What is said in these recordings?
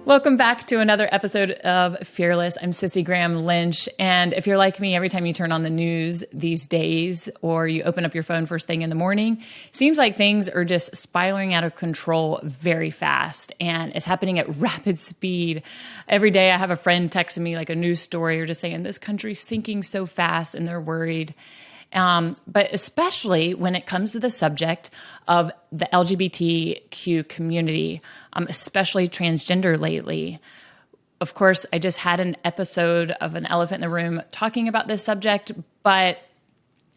Welcome back to another episode of Fearless. I'm Cissie Lynch. And if you're like me, every time you turn on the news these days or you open up your phone first thing in the morning, seems like things are just spiraling out of control very fast. And it's happening at rapid speed. Every day I have a friend texting me like a news story or just saying this country's sinking so fast and they're worried. But especially when it comes to the subject of the LGBTQ community, especially transgender lately. Of course, I just had an episode of An Elephant in the Room talking about this subject, but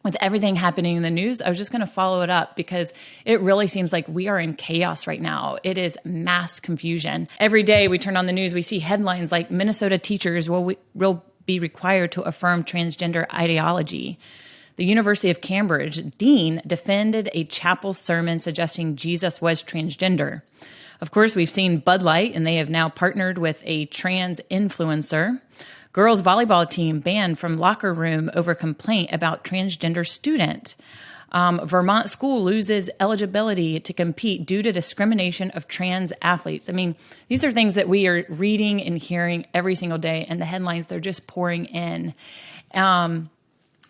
with everything happening in the news, I was just going to follow it up because it really seems like we are in chaos right now. It is mass confusion. Every day we turn on the news, we see headlines like Minnesota teachers will be required to affirm transgender ideology. The University of Cambridge dean defended a chapel sermon suggesting Jesus was transgender. Of course, we've seen Bud Light, and they have now partnered with a trans influencer. Girls volleyball team banned from locker room over complaint about transgender student. Vermont school loses eligibility to compete due to discrimination of trans athletes. I mean, these are things that we are reading and hearing every single day, and the headlines, they're just pouring in.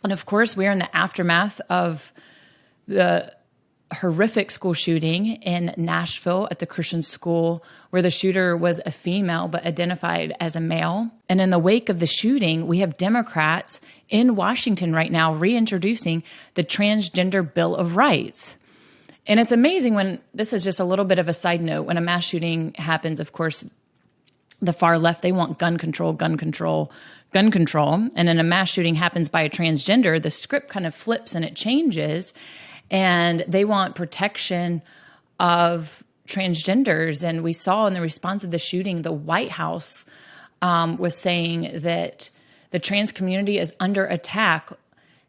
And of course, we're in the aftermath of the horrific school shooting in Nashville at the Christian school where the shooter was a female but identified as a male. And in the wake of the shooting, we have Democrats in Washington right now reintroducing the Transgender Bill of Rights. And it's amazing when, this is just a little bit of a side note, when a mass shooting happens, of course, the far left, they want gun control. And then a mass shooting happens by a transgender, the script kind of flips and it changes. And they want protection of transgenders. And we saw in the response of the shooting, the White House was saying that the trans community is under attack.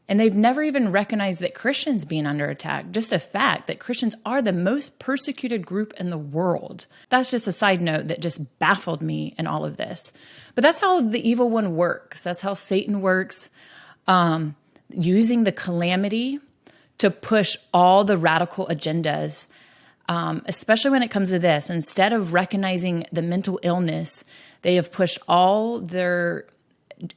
And they've never even recognized that Christians being under attack. Just a fact that Christians are the most persecuted group in the world. That's just a side note that just baffled me in all of this. But that's how the evil one works. That's how Satan works, using the calamity to push all the radical agendas, especially when it comes to this. Instead of recognizing the mental illness, they have pushed all their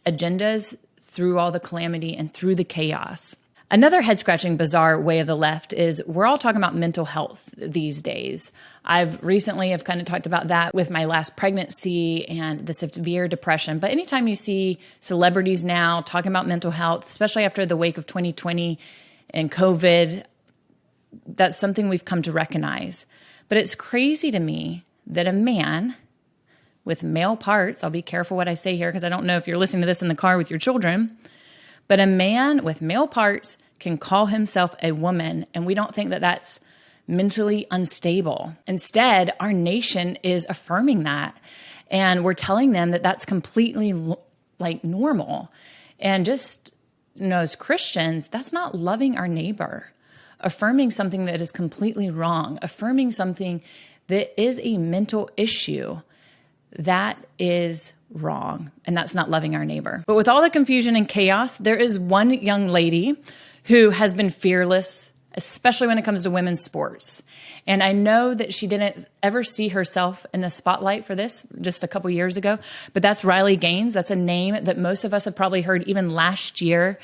agendas through all the calamity and through the chaos. Another head-scratching, bizarre way of the left is we're all talking about mental health these days. I've recently kind of talked about that with my last pregnancy and the severe depression. But anytime you see celebrities now talking about mental health, especially after the wake of 2020 and COVID, that's something we've come to recognize. But it's crazy to me that a man with male parts, I'll be careful what I say here because I don't know if you're listening to this in the car with your children, but a man with male parts can call himself a woman, and we don't think that that's mentally unstable. Instead, our nation is affirming that, and we're telling them that that's completely like normal. And just, as Christians, that's not loving our neighbor. Affirming something that is completely wrong, affirming something that is a mental issue, that is wrong, and that's not loving our neighbor. But with all the confusion and chaos, there is one young lady who has been fearless, especially when it comes to women's sports. And I know that she didn't ever see herself in the spotlight for this just a couple years ago, but that's Riley Gaines. That's a name that most of us have probably heard even last year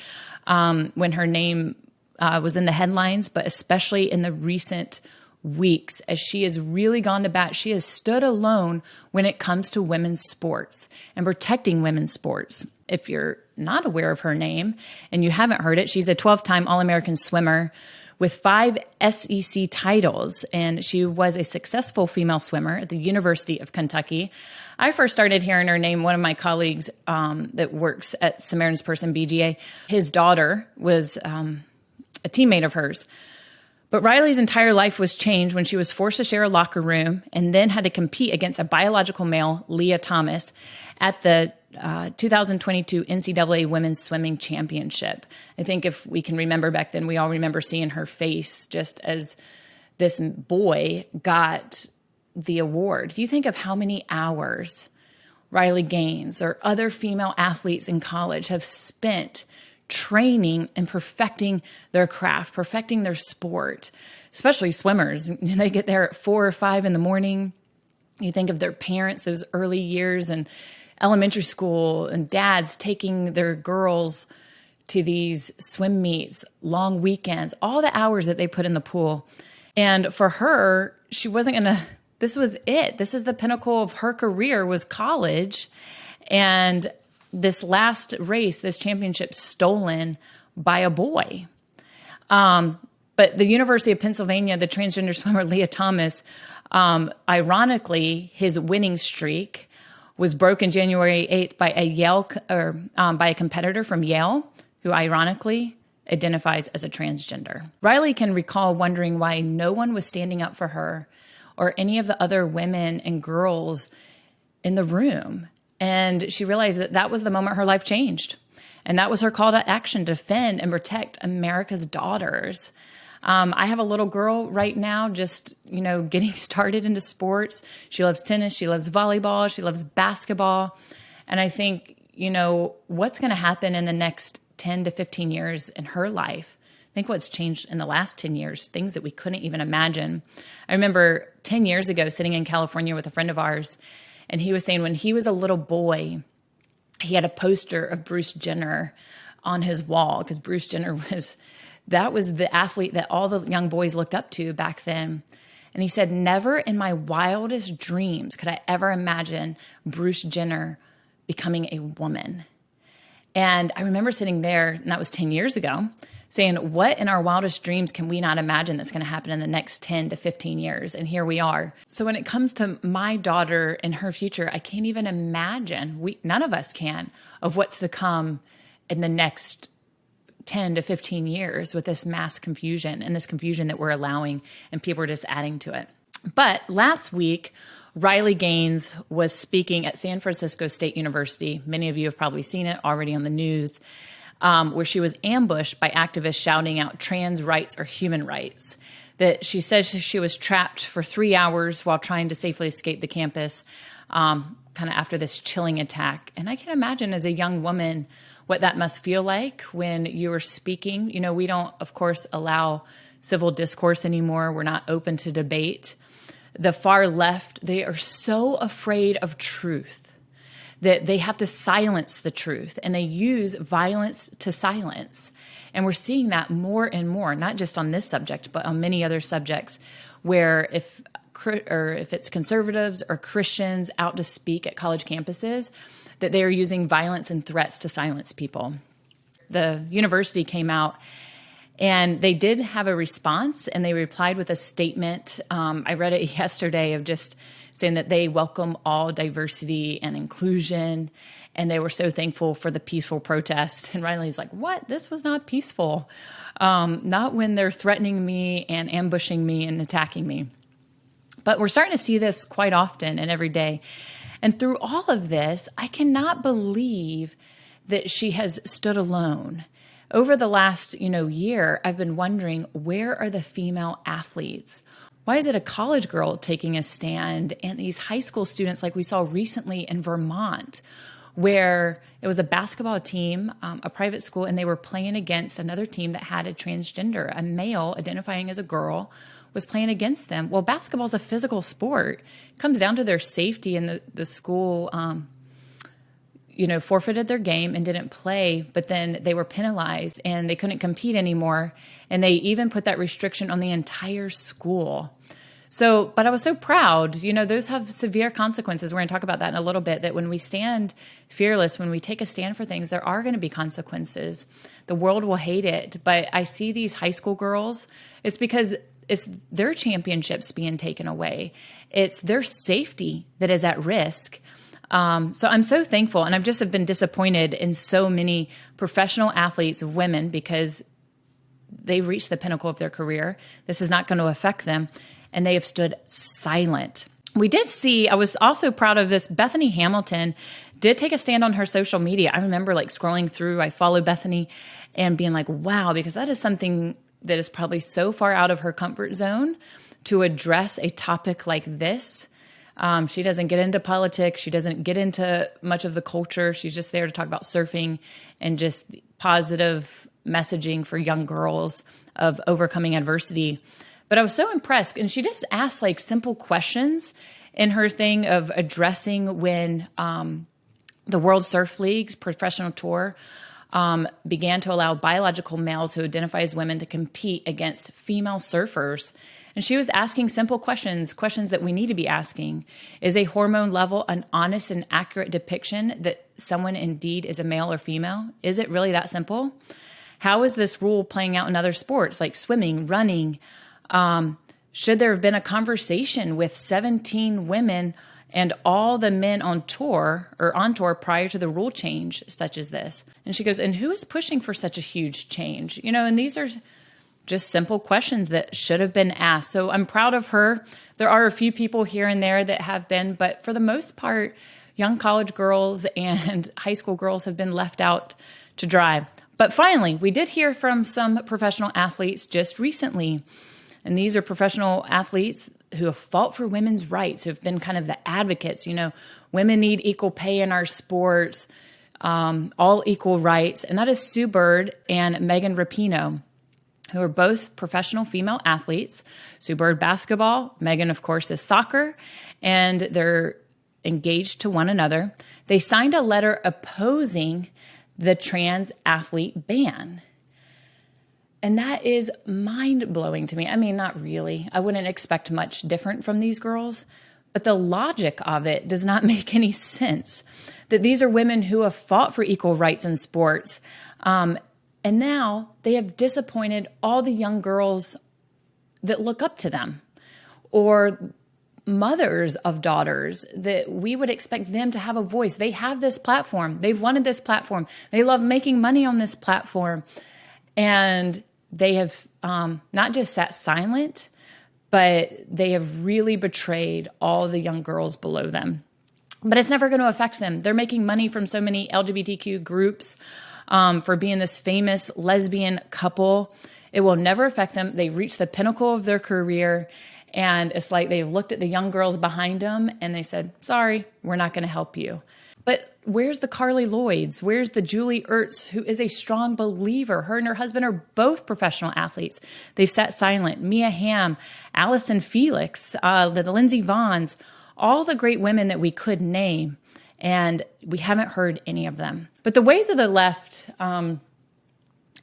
when her name was in the headlines, but especially in the recent weeks as she has really gone to bat. She has stood alone when it comes to women's sports and protecting women's sports. If you're not aware of her name and you haven't heard it, she's a 12-time All-American swimmer with 5 SEC titles, and she was a successful female swimmer at the University of Kentucky. I first started hearing her name, one of my colleagues that works at Samaritan's Purse and BGA, his daughter was a teammate of hers. But Riley's entire life was changed when she was forced to share a locker room and then had to compete against a biological male, Leah Thomas, at the 2022 NCAA Women's Swimming Championship. I think if we can remember back then, we all remember seeing her face just as this boy got the award. You think of how many hours Riley Gaines or other female athletes in college have spent training and perfecting their craft, perfecting their sport, especially swimmers. They get there at 4 or 5 in the morning. You think of their parents, those early years in elementary school, and dads taking their girls to these swim meets, long weekends, all the hours that they put in the pool. And for her, she wasn't going to, this was it. This is the pinnacle of her career, was college. And this last race, this championship, stolen by a boy. But the University of Pennsylvania, the transgender swimmer Leah Thomas, ironically, his winning streak was broken January 8th by a competitor from Yale, who ironically identifies as a transgender. Riley can recall wondering why no one was standing up for her or any of the other women and girls in the room. And she realized that that was the moment her life changed. And that was her call to action, to defend and protect America's daughters. I have a little girl right now just, getting started into sports. She loves tennis. She loves volleyball. She loves basketball. And I think, what's going to happen in the next 10 to 15 years in her life? I think what's changed in the last 10 years, things that we couldn't even imagine. I remember 10 years ago sitting in California with a friend of ours, and he was saying when he was a little boy, he had a poster of Bruce Jenner on his wall, because Bruce Jenner was the athlete that all the young boys looked up to back then. And he said, never in my wildest dreams could I ever imagine Bruce Jenner becoming a woman. And I remember sitting there, and that was 10 years ago, saying, what in our wildest dreams can we not imagine that's going to happen in the next 10 to 15 years? And here we are. So when it comes to my daughter and her future, I can't even imagine, none of us can, of what's to come in the next 10 to 15 years with this mass confusion and this confusion that we're allowing, and people are just adding to it. But last week, Riley Gaines was speaking at San Francisco State University. Many of you have probably seen it already on the news, where she was ambushed by activists shouting out trans rights or human rights. That she says she was trapped for 3 hours while trying to safely escape the campus, kind of after this chilling attack. And I can imagine as a young woman what that must feel like when you are speaking. We don't, of course, allow civil discourse anymore. We're not open to debate. The far left, they are so afraid of truth that they have to silence the truth, and they use violence to silence. And we're seeing that more and more, not just on this subject, but on many other subjects, where if it's conservatives or Christians out to speak at college campuses, that they are using violence and threats to silence people. The university came out and they did have a response, and they replied with a statement. I read it yesterday, of just saying that they welcome all diversity and inclusion, and they were so thankful for the peaceful protest. And Riley's like, what? This was not peaceful. Not when they're threatening me and ambushing me and attacking me. But we're starting to see this quite often and every day. And through all of this, I cannot believe that she has stood alone. Over the last, year, I've been wondering, where are the female athletes? Why is it a college girl taking a stand, and these high school students like we saw recently in Vermont, where it was a basketball team, a private school, and they were playing against another team that had a transgender, a male identifying as a girl, was playing against them. Well, basketball is a physical sport. It comes down to their safety, and the school, forfeited their game and didn't play, but then they were penalized and they couldn't compete anymore. And they even put that restriction on the entire school. So, but I was so proud, those have severe consequences. We're going to talk about that in a little bit, that when we stand fearless, when we take a stand for things, there are going to be consequences. The world will hate it. But I see these high school girls, it's because it's their championships being taken away. It's their safety that is at risk. So I'm so thankful, and I've just have been disappointed in so many professional athletes, women, because they've reached the pinnacle of their career. This is not going to affect them, and they have stood silent. I was also proud of this. Bethany Hamilton did take a stand on her social media. I remember scrolling through, I follow Bethany and being like, wow, because that is something that is probably so far out of her comfort zone to address a topic like this. She doesn't get into politics. She doesn't get into much of the culture. She's just there to talk about surfing and just positive messaging for young girls of overcoming adversity. But I was so impressed. And she does ask simple questions. in her thing of addressing when the World Surf League's professional tour began to allow biological males who identify as women to compete against female surfers. And she was asking simple questions that we need to be asking. Is a hormone level an honest and accurate depiction that someone indeed is a male or female? Is it really that simple? How is this rule playing out in other sports like swimming, running? Should there have been a conversation with 17 women and all the men on tour prior to the rule change such as this? And she goes, and who is pushing for such a huge change? And these are just simple questions that should have been asked. So I'm proud of her. There are a few people here and there that have been, but for the most part, young college girls and high school girls have been left out to dry. But finally, we did hear from some professional athletes just recently. And these are professional athletes who have fought for women's rights, who have been kind of the advocates. Women need equal pay in our sports, all equal rights. And that is Sue Bird and Megan Rapinoe, who are both professional female athletes. Sue Bird, basketball. Megan, of course, is soccer. And they're engaged to one another. They signed a letter opposing the trans athlete ban. And that is mind-blowing to me. I mean, not really. I wouldn't expect much different from these girls. But the logic of it does not make any sense. That these are women who have fought for equal rights in sports. And now they have disappointed all the young girls that look up to them, or mothers of daughters that we would expect them to have a voice. They have this platform. They've wanted this platform. They love making money on this platform. And they have not just sat silent, but they have really betrayed all the young girls below them. But it's never going to affect them. They're making money from so many LGBTQ groups for being this famous lesbian couple. It will never affect them. They reached the pinnacle of their career. And it's like they've looked at the young girls behind them and they said, sorry, we're not going to help you. But where's the Carly Lloyds? Where's the Julie Ertz, who is a strong believer? Her and her husband are both professional athletes. They've sat silent. Mia Hamm, Allison Felix, the Lindsey Vonns, all the great women that we could name. And we haven't heard any of them. But the ways of the left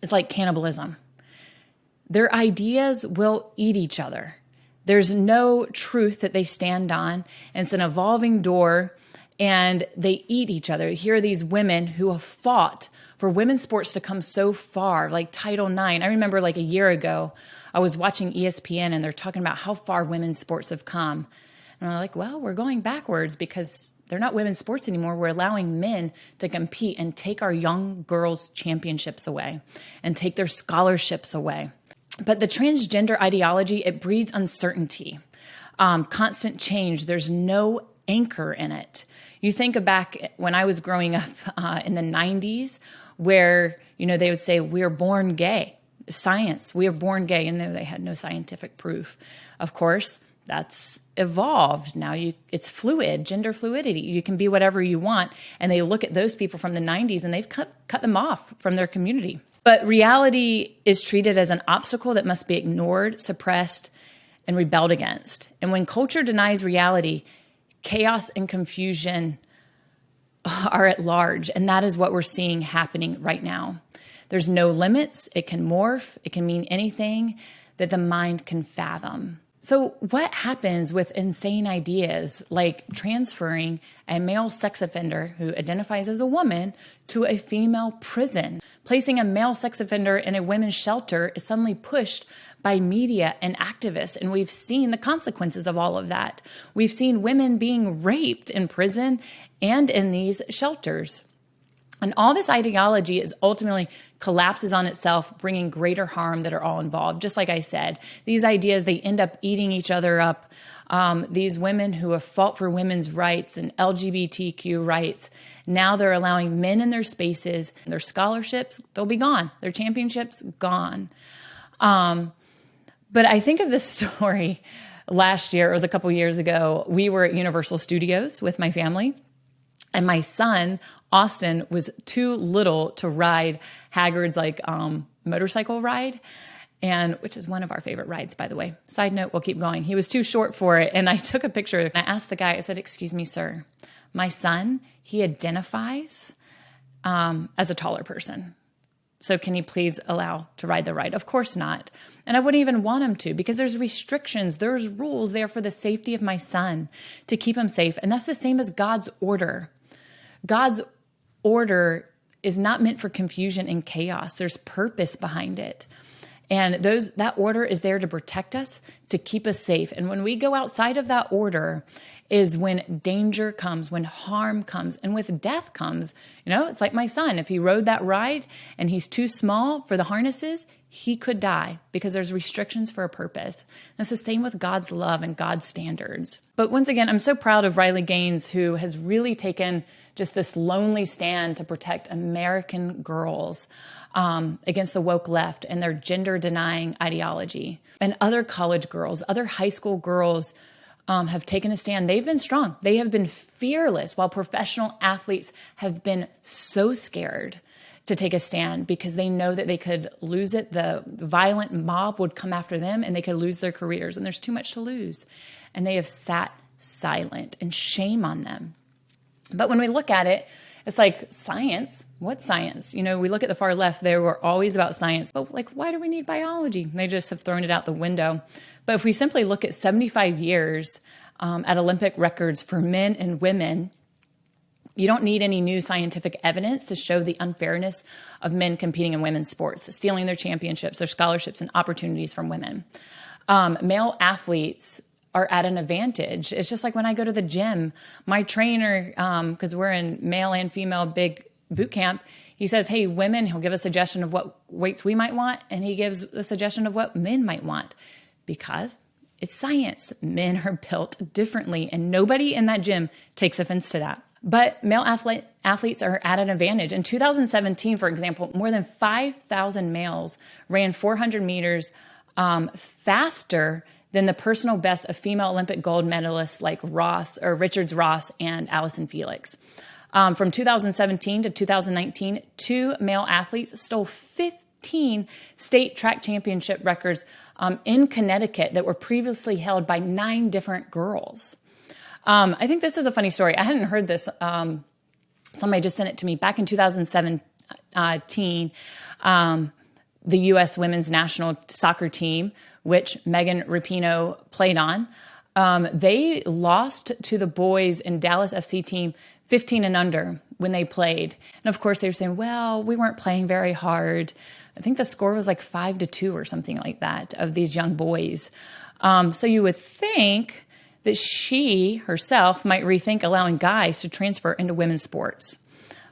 is like cannibalism. Their ideas will eat each other. There's no truth that they stand on. And it's an evolving door, and they eat each other. Here are these women who have fought for women's sports to come so far, like Title IX. I remember like a year ago, I was watching ESPN, and they're talking about how far women's sports have come. And I'm like, well, we're going backwards because they're not women's sports anymore. We're allowing men to compete and take our young girls' championships away and take their scholarships away. But the transgender ideology, it breeds uncertainty, constant change. There's no anchor in it. You think back when I was growing up in the 90s where, they would say, we're born gay. Science, we are born gay. And they had no scientific proof. Of course, that's evolved. Now it's fluid, gender fluidity. You can be whatever you want. And they look at those people from the 90s and they've cut them off from their community. But reality is treated as an obstacle that must be ignored, suppressed, and rebelled against. And when culture denies reality, chaos and confusion are at large. And that is what we're seeing happening right now. There's no limits. It can morph. It can mean anything that the mind can fathom. So what happens with insane ideas like transferring a male sex offender who identifies as a woman to a female prison? Placing a male sex offender in a women's shelter is suddenly pushed by media and activists, and we've seen the consequences of all of that. We've seen women being raped in prison and in these shelters. And all this ideology is ultimately collapses on itself, bringing greater harm that are all involved. Just like I said, these ideas, they end up eating each other up. These women who have fought for women's rights and LGBTQ rights, now they're allowing men in their spaces, their scholarships, they'll be gone. Their championships, gone. But I think of this story last year, it was a couple years ago. We were at Universal Studios with my family. And my son, Austin, was too little to ride Haggard's motorcycle ride. and which is one of our favorite rides, by the way. Side note, we'll keep going. He was too short for it. And I took a picture and I asked the guy, I said, "Excuse me, sir, my son, he identifies as a taller person. So can he please allow to ride the ride?" Of course not. And I wouldn't even want him to, because there's restrictions, there's rules there for the safety of my son, to keep him safe. And that's the same as God's order. God's order is not meant for confusion and chaos. There's purpose behind it. And that order is there to protect us, to keep us safe. And when we go outside of that order is when danger comes, when harm comes, and with death comes. It's like my son. If he rode that ride and he's too small for the harnesses, he could die because there's restrictions for a purpose. And it's the same with God's love and God's standards. But once again, I'm so proud of Riley Gaines, who has really taken just this lonely stand to protect American girls against the woke left and their gender-denying ideology. And other college girls, other high school girls have taken a stand. They've been strong. They have been fearless, while professional athletes have been so scared to take a stand because they know that they could lose it. The violent mob would come after them and they could lose their careers, and there's too much to lose. And they have sat silent, and shame on them. But when we look at it, it's like science. What science? We look at the far left, they were always about science. But why do we need biology? They just have thrown it out the window. But if we simply look at 75 years at Olympic records for men and women, you don't need any new scientific evidence to show the unfairness of men competing in women's sports, stealing their championships, their scholarships, and opportunities from women. Male athletes are at an advantage. It's just like when I go to the gym, my trainer, because we're in male and female big boot camp, he says, "Hey, women," he'll give a suggestion of what weights we might want, and he gives a suggestion of what men might want, because it's science. Men are built differently, and nobody in that gym takes offense to that. But male athletes are at an advantage. In 2017, for example, more than 5,000 males ran 400 meters faster than the personal best of female Olympic gold medalists like Richards Ross and Allison Felix. From 2017 to 2019, 2 male athletes stole 15 state track championship records in Connecticut that were previously held by 9 different girls. I think this is a funny story. I hadn't heard this. Somebody just sent it to me. Back in 2017, the U.S. women's national soccer team, which Megan Rapinoe played on, they lost to the boys in Dallas FC team 15 and under when they played. And of course, they were saying, well, we weren't playing very hard. I think the score was like 5-2 or something like that of these young boys. So you would think that she herself might rethink allowing guys to transfer into women's sports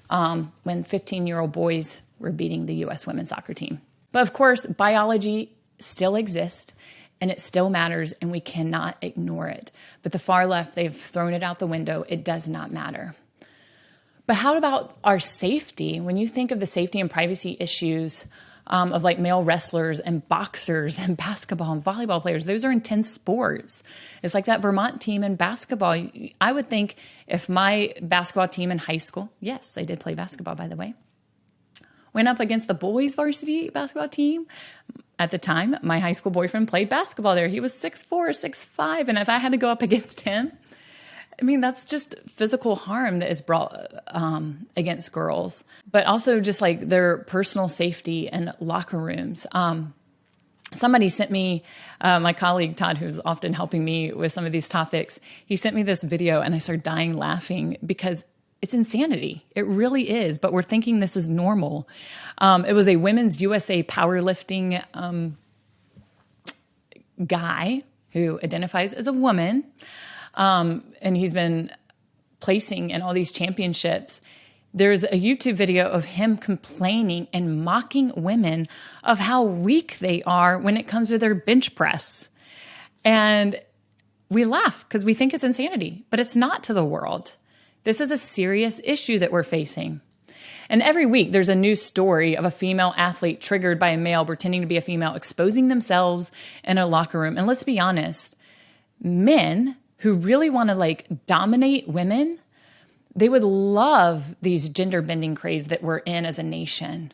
when 15-year-old boys were beating the U.S. women's soccer team. But of course, biology still exists and it still matters, and we cannot ignore it. But the far left, they've thrown it out the window. It does not matter. But how about our safety? When you think of the safety and privacy issues of like male wrestlers and boxers and basketball and volleyball players, those are intense sports. It's like that Vermont team in basketball. I would think if my basketball team in high school, yes, I did play basketball, by the way, went up against the boys varsity basketball team. At the time, my high school boyfriend played basketball there. He was 6'4", 6'5", and if I had to go up against him, I mean, that's just physical harm that is brought against girls, but also just like their personal safety and locker rooms. Somebody sent me, my colleague Todd, who's often helping me with some of these topics, he sent me this video and I started dying laughing because it's insanity. It really is, but we're thinking this is normal. It was a Women's USA powerlifting guy who identifies as a woman. And he's been placing in all these championships. There's a YouTube video of him complaining and mocking women of how weak they are when it comes to their bench press. And we laugh because we think it's insanity, but it's not to the world. This is a serious issue that we're facing. And every week there's a new story of a female athlete triggered by a male pretending to be a female, exposing themselves in a locker room. And let's be honest, men who really want to like dominate women, they would love these gender bending craze that we're in as a nation.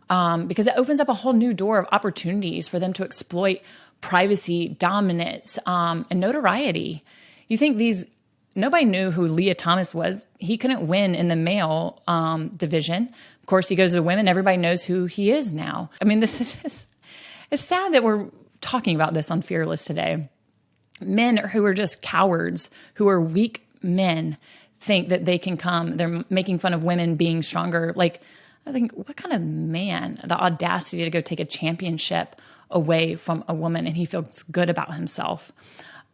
because it opens up a whole new door of opportunities for them to exploit privacy, dominance, and notoriety. You think nobody knew who Leah Thomas was. He couldn't win in the male division. Of course, he goes to women. Everybody knows who he is now. I mean, this is it's sad that we're talking about this on Fearless today. Men who are just cowards, who are weak men, think that they can come. They're making fun of women being stronger. Like, I think, what kind of man, the audacity to go take a championship away from a woman and he feels good about himself.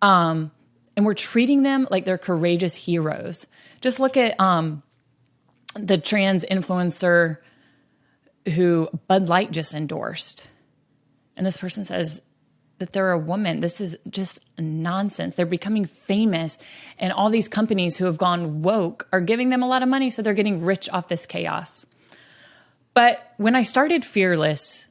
And we're treating them like they're courageous heroes. Just look at the trans influencer who Bud Light just endorsed. And this person says that they're a woman. This is just nonsense. They're becoming famous, and all these companies who have gone woke are giving them a lot of money, so they're getting rich off this chaos. But when I started Fearless,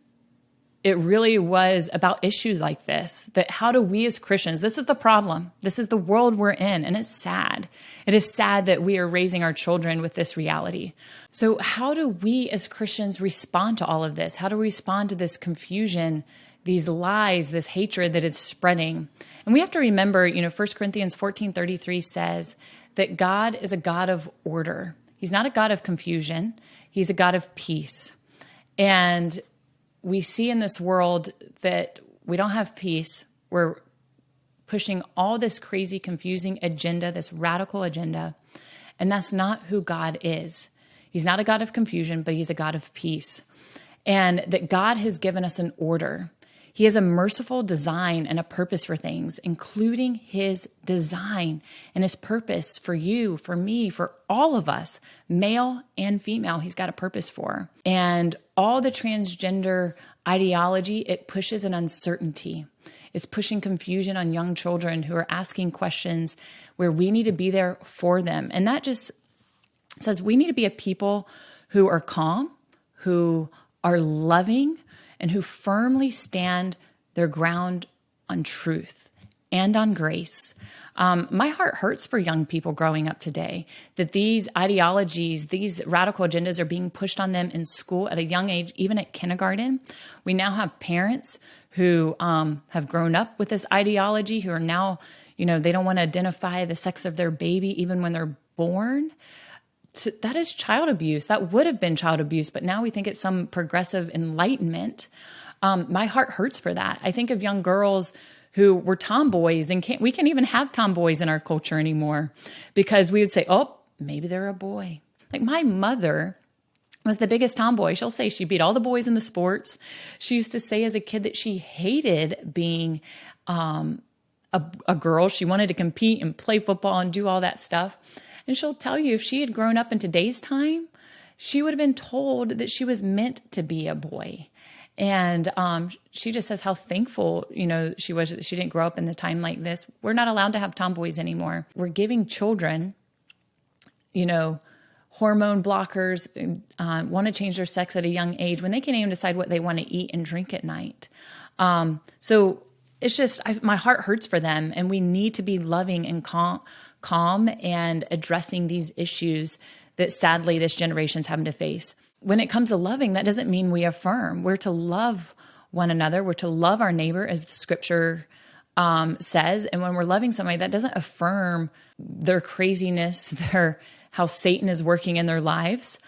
it really was about issues like this, that how do we as Christians, this is the problem. This is the world we're in, and it's sad. It is sad that we are raising our children with this reality. So how do we as Christians respond to all of this? How do we respond to this confusion, these lies, this hatred that is spreading? And we have to remember, 1 Corinthians 14:33 says that God is a God of order. He's not a God of confusion. He's a God of peace. And we see in this world that we don't have peace. We're pushing all this crazy, confusing agenda, this radical agenda. And that's not who God is. He's not a God of confusion, but he's a God of peace. And that God has given us an order. He has a merciful design and a purpose for things, including his design and his purpose for you, for me, for all of us, male and female. He's got a purpose for. And all the transgender ideology, it pushes an uncertainty. It's pushing confusion on young children who are asking questions where we need to be there for them. And that just says we need to be a people who are calm, who are loving, and who firmly stand their ground on truth and on grace. My heart hurts for young people growing up today, that these ideologies, these radical agendas are being pushed on them in school at a young age, even at kindergarten. We now have parents who have grown up with this ideology, who are now, they don't want to identify the sex of their baby even when they're born. So that is child abuse. That would have been child abuse, but now we think it's some progressive enlightenment. My heart hurts for that. I think of young girls who were tomboys, and we can't even have tomboys in our culture anymore because we would say, oh, maybe they're a boy. Like my mother was the biggest tomboy. She'll say she beat all the boys in the sports. She used to say as a kid that she hated being a girl. She wanted to compete and play football and do all that stuff. And she'll tell you if she had grown up in today's time, she would have been told that she was meant to be a boy. And she just says how thankful, she was that she didn't grow up in the time like this. We're not allowed to have tomboys anymore. We're giving children, hormone blockers, want to change their sex at a young age when they can't even decide what they want to eat and drink at night. So it's just, my heart hurts for them, and we need to be loving and calm and addressing these issues that sadly this generation's having to face. When it comes to loving, that doesn't mean we affirm. We're to love one another. We're to love our neighbor, as the scripture says. And when we're loving somebody, that doesn't affirm their craziness, how Satan is working in their lives.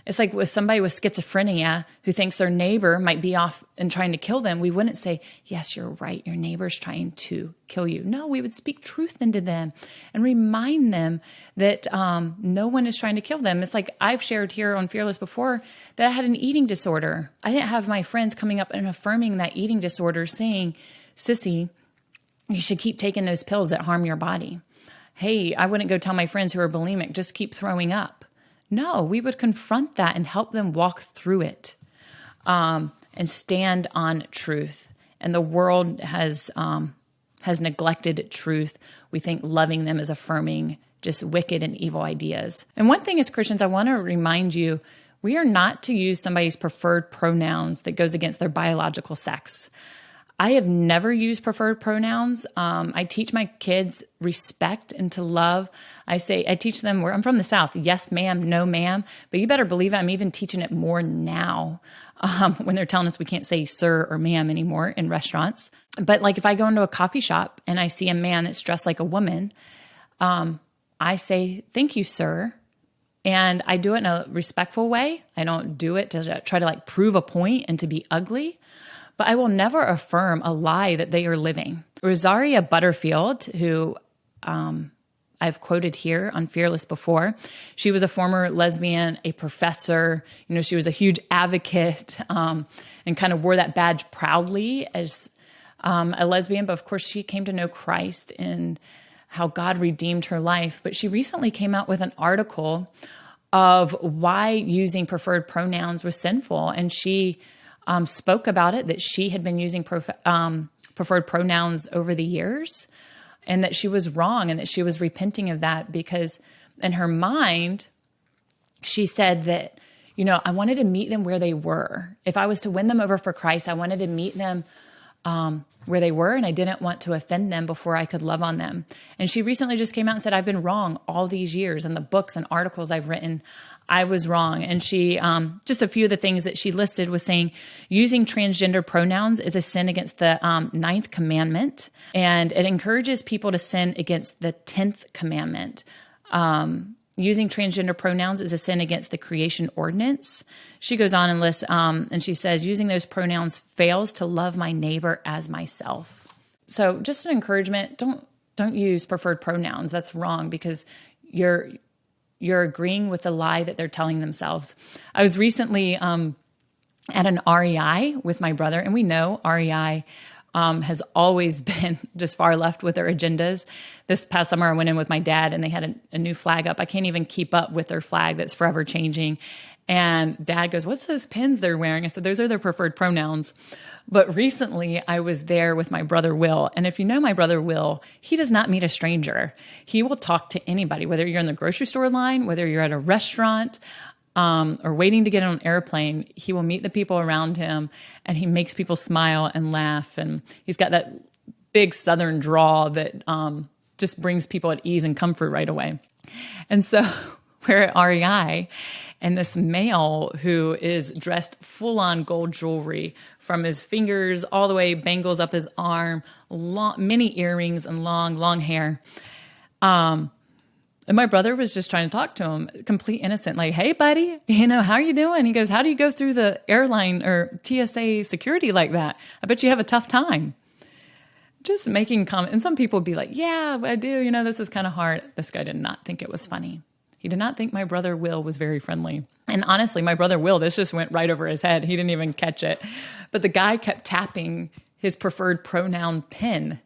It's like with somebody with schizophrenia who thinks their neighbor might be off and trying to kill them. We wouldn't say, yes, you're right, your neighbor's trying to kill you. No, we would speak truth into them and remind them that no one is trying to kill them. It's like I've shared here on Fearless before that I had an eating disorder. I didn't have my friends coming up and affirming that eating disorder, saying, Cissie, you should keep taking those pills that harm your body. Hey, I wouldn't go tell my friends who are bulimic, just keep throwing up. No, we would confront that and help them walk through it and stand on truth. And the world has neglected truth. We think loving them is affirming just wicked and evil ideas. And one thing as Christians, I want to remind you, we are not to use somebody's preferred pronouns that goes against their biological sex. I have never used preferred pronouns. I teach my kids respect and to love. I teach them where I'm from the South. Yes, ma'am, no, ma'am. But you better believe I'm even teaching it more now when they're telling us we can't say sir or ma'am anymore in restaurants. But like if I go into a coffee shop and I see a man that's dressed like a woman, I say, thank you, sir. And I do it in a respectful way. I don't do it to try to like prove a point and to be ugly. But I will never affirm a lie that they are living. Rosaria Butterfield, who I've quoted here on Fearless before, she was a former lesbian, a professor. She was a huge advocate and kind of wore that badge proudly as a lesbian. But of course, she came to know Christ and how God redeemed her life. But she recently came out with an article of why using preferred pronouns was sinful. And she spoke about it, that she had been using preferred pronouns over the years and that she was wrong and that she was repenting of that because in her mind, she said that, I wanted to meet them where they were. If I was to win them over for Christ, I wanted to meet them where they were, and I didn't want to offend them before I could love on them. And she recently just came out and said, I've been wrong all these years. In the books and articles I've written, I was wrong. And she, just a few of the things that she listed was saying, using transgender pronouns is a sin against the 9th commandment, and it encourages people to sin against the 10th commandment. Using transgender pronouns is a sin against the creation ordinance. She goes on and lists, and she says, using those pronouns fails to love my neighbor as myself. So just an encouragement, don't use preferred pronouns. That's wrong because you're agreeing with the lie that they're telling themselves. I was recently at an REI with my brother, and we know REI has always been just far left with their agendas. This past summer, I went in with my dad and they had a new flag up. I can't even keep up with their flag that's forever changing. And Dad goes, what's those pins they're wearing? I said, those are their preferred pronouns. But recently I was there with my brother, Will. And if you know my brother, Will, he does not meet a stranger. He will talk to anybody, whether you're in the grocery store line, whether you're at a restaurant, or waiting to get on an airplane. He will meet the people around him and he makes people smile and laugh. And he's got that big Southern drawl that just brings people at ease and comfort right away. And so we're at REI, and this male who is dressed full on gold jewelry from his fingers all the way, bangles up his arm, many earrings and long hair. And my brother was just trying to talk to him, complete innocent, like, hey, buddy, how are you doing? He goes, how do you go through the airline or TSA security like that? I bet you have a tough time. Just making comments. And some people would be like, yeah, I do. This is kind of hard. This guy did not think it was funny. He did not think my brother Will was very friendly. And honestly, my brother Will, this just went right over his head. He didn't even catch it. But the guy kept tapping his preferred pronoun pin.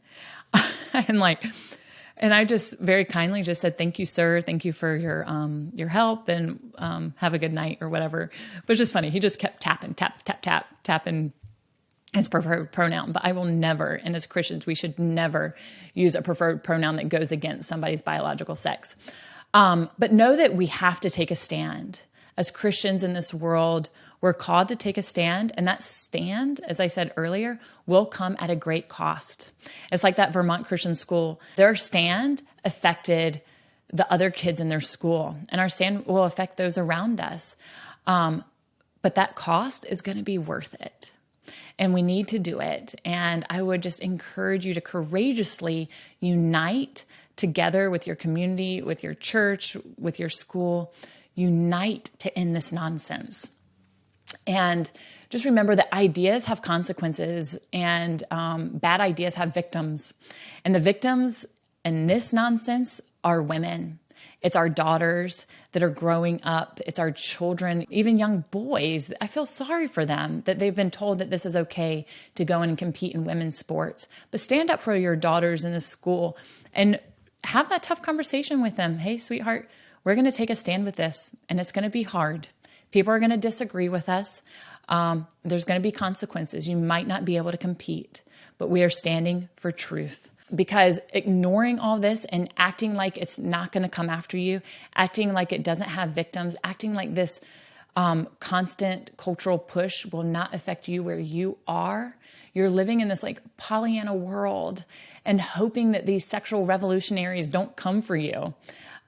And I just very kindly just said, thank you, sir. Thank you for your help and have a good night or whatever. But it's just funny. He just kept tapping his preferred pronoun. But I will never, and as Christians, we should never use a preferred pronoun that goes against somebody's biological sex. But know that we have to take a stand. As Christians in this world, we're called to take a stand, and that stand, as I said earlier, will come at a great cost. It's like that Vermont Christian school. Their stand affected the other kids in their school, and our stand will affect those around us. But that cost is going to be worth it, and we need to do it. And I would just encourage you to courageously unite together with your community, with your church, with your school. Unite to end this nonsense. And just remember that ideas have consequences, and bad ideas have victims. And the victims in this nonsense are women. It's our daughters that are growing up. It's our children, even young boys. I feel sorry for them that they've been told that this is okay to go in and compete in women's sports. But stand up for your daughters in the school and have that tough conversation with them. Hey, sweetheart, we're going to take a stand with this, and it's going to be hard. People are going to disagree with us. There's going to be consequences. You might not be able to compete, but we are standing for truth. Because ignoring all this and acting like it's not going to come after you, acting like it doesn't have victims, acting like this Constant cultural push will not affect you where you are. You're living in this like Pollyanna world and hoping that these sexual revolutionaries don't come for you.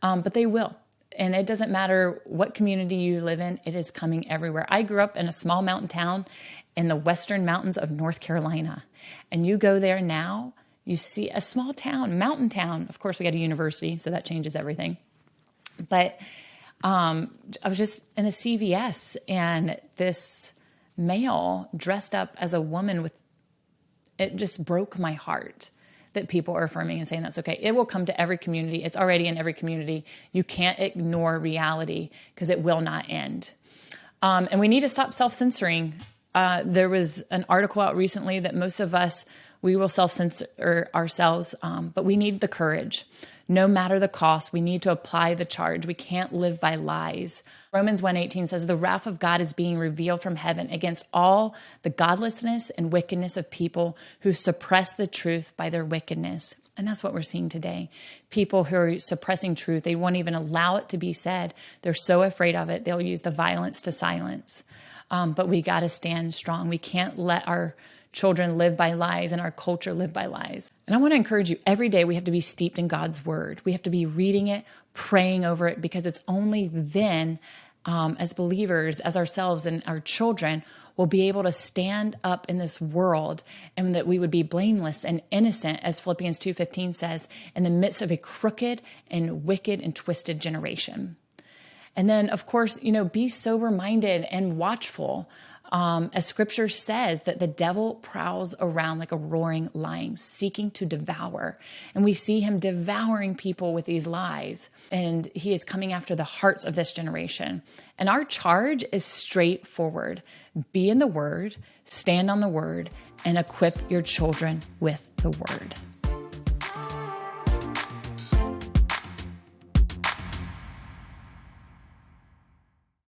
But they will. And it doesn't matter what community you live in, it is coming everywhere. I grew up in a small mountain town in the western mountains of North Carolina. And you go there now, you see a small town, mountain town. Of course, we got a university, so that changes everything. But I was just in a CVS, and this male dressed up as a woman it just broke my heart that people are affirming and saying that's okay. It will come to every community. It's already in every community. You can't ignore reality because it will not end. And we need to stop self-censoring. There was an article out recently that most of us, we will self-censor ourselves, but we need the courage. No matter the cost, we need to apply the charge. We can't live by lies. Romans 1:18 says, the wrath of God is being revealed from heaven against all the godlessness and wickedness of people who suppress the truth by their wickedness. And that's what we're seeing today. People who are suppressing truth, they won't even allow it to be said. They're so afraid of it, they'll use the violence to silence. But we got to stand strong. We can't let our children live by lies and our culture live by lies. And I want to encourage you, every day we have to be steeped in God's word. We have to be reading it, praying over it, because it's only then, as believers, as ourselves and our children, will be able to stand up in this world, and that we would be blameless and innocent, as Philippians 2:15 says, in the midst of a crooked and wicked and twisted generation. And then, of course, be sober-minded and watchful. As scripture says, that the devil prowls around like a roaring lion, seeking to devour. And we see him devouring people with these lies. And he is coming after the hearts of this generation. And our charge is straightforward. Be in the word, stand on the word, and equip your children with the word.